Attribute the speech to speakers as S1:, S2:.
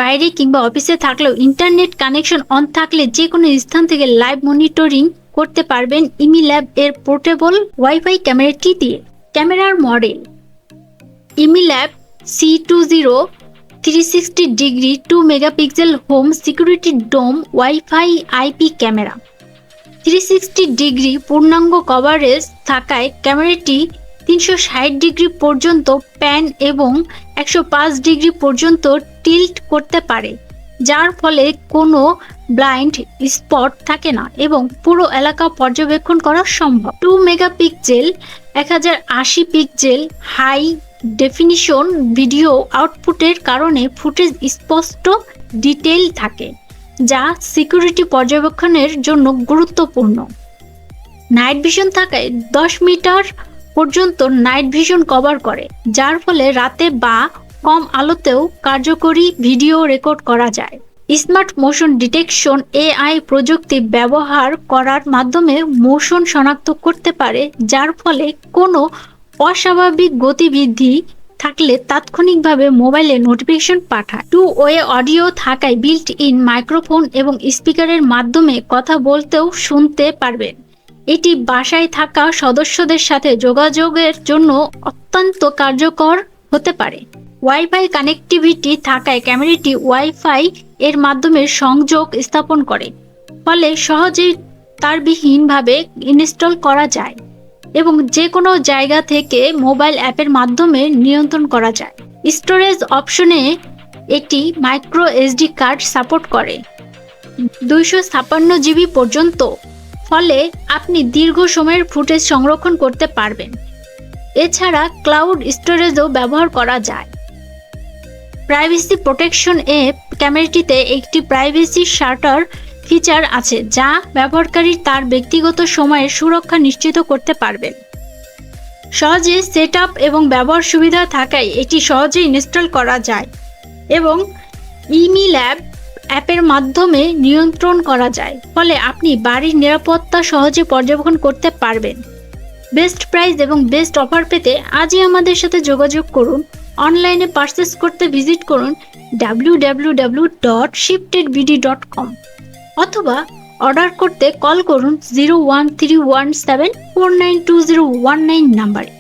S1: বাইরে কিংবা অফিসে থাকলেও ইন্টারনেট কানেকশন অন থাকলে যে কোনো স্থান থেকে লাইভ মনিটরিং করতে পারবেন ইমিল্যাব এর পোর্টেবল ওয়াইফাই ক্যামেরাটি দিয়ে। ক্যামেরার model Imilab C20 360 degree 2 megapixel home security dome WiFi IP camera. 360 degree পূর্ণাঙ্গ কভারেজ থাকায় ক্যামেরাটি 360 ডিগ্রি পর্যন্ত প্যান এবং 105 ডিগ্রি পর্যন্ত টিল্ট করতে পারে, যার ফলে কোনো ব্লাইন্ড স্পট থাকে না এবং পুরো এলাকা পর্যবেক্ষণ করা সম্ভব। 2 megapixel 1080 pixel high definition video আউটপুটের কারণে ফুটেজ স্পষ্ট ডিটেইল থাকে, যা সিকিউরিটি পর্যবেক্ষণের জন্য গুরুত্বপূর্ণ। নাইট ভিশন থাকায় 10 মিটার পর্যন্ত নাইট ভিশন কভার করে, যার ফলে রাতে বা কম আলোতেও কার্যকরী ভিডিও রেকর্ড করা যায়। স্মার্ট মোশন ডিটেকশন AI প্রযুক্তি ব্যবহার করার মাধ্যমে মোশন শনাক্ত করতে পারে, যার ফলে কোনো অস্বাভাবিক গতিবিধি থাকলে তাৎক্ষণিকভাবে মোবাইলে নোটিফিকেশন পাঠায়। 2 ওয়ে অডিও থাকায় বিল্ট ইন মাইক্রোফোন এবং স্পিকারের মাধ্যমে কথা বলতেও শুনতে পারবেন। এটি বাসায় থাকা সদস্যদের সাথে যোগাযোগের জন্য অত্যন্ত কার্যকর হতে পারে। ওয়াইফাই কানেক্টিভিটি থাকায় ক্যামেরাটি ওয়াইফাই এর মাধ্যমে সংযোগ স্থাপন করে, ফলে সহজেই তারবিহীনভাবে ইনস্টল করা যায় এবং যে কোনো জায়গা থেকে মোবাইল অ্যাপের মাধ্যমে নিয়ন্ত্রণ করা যায়। স্টোরেজ অপশনে এটি মাইক্রো SD কার্ড সাপোর্ট করে 256 GB পর্যন্ত, ফলে আপনি দীর্ঘ সময়ের ফুটেজ সংরক্ষণ করতে পারবেন। এছাড়া ক্লাউড স্টোরেজও ব্যবহার করা যায়। প্রাইভেসি প্রোটেকশন ক্যামেরাটিতে একটি প্রাইভেসি শাটার ফিচার আছে, যা ব্যবহারকারী তার ব্যক্তিগত সময়ের সুরক্ষা নিশ্চিত করতে পারবেন। সহজে সেটআপ এবং ব্যবহার সুবিধা থাকায় এটি সহজে ইনস্টল করা যায় এবং ইমিল্যাব অ্যাপের মাধ্যমে নিয়ন্ত্রণ করা যায়, ফলে আপনি বাড়ির নিরাপত্তা সহজে পর্যবেক্ষণ করতে পারবেন। বেস্ট প্রাইস এবং বেস্ট অফার পেতে আজই আমাদের সাথে যোগাযোগ করুন। অনলাইনে পারচেস করতে ভিজিট করুন www.shiftedbd.com অথবা অর্ডার করতে কল করুন 01317492019 নাম্বারে।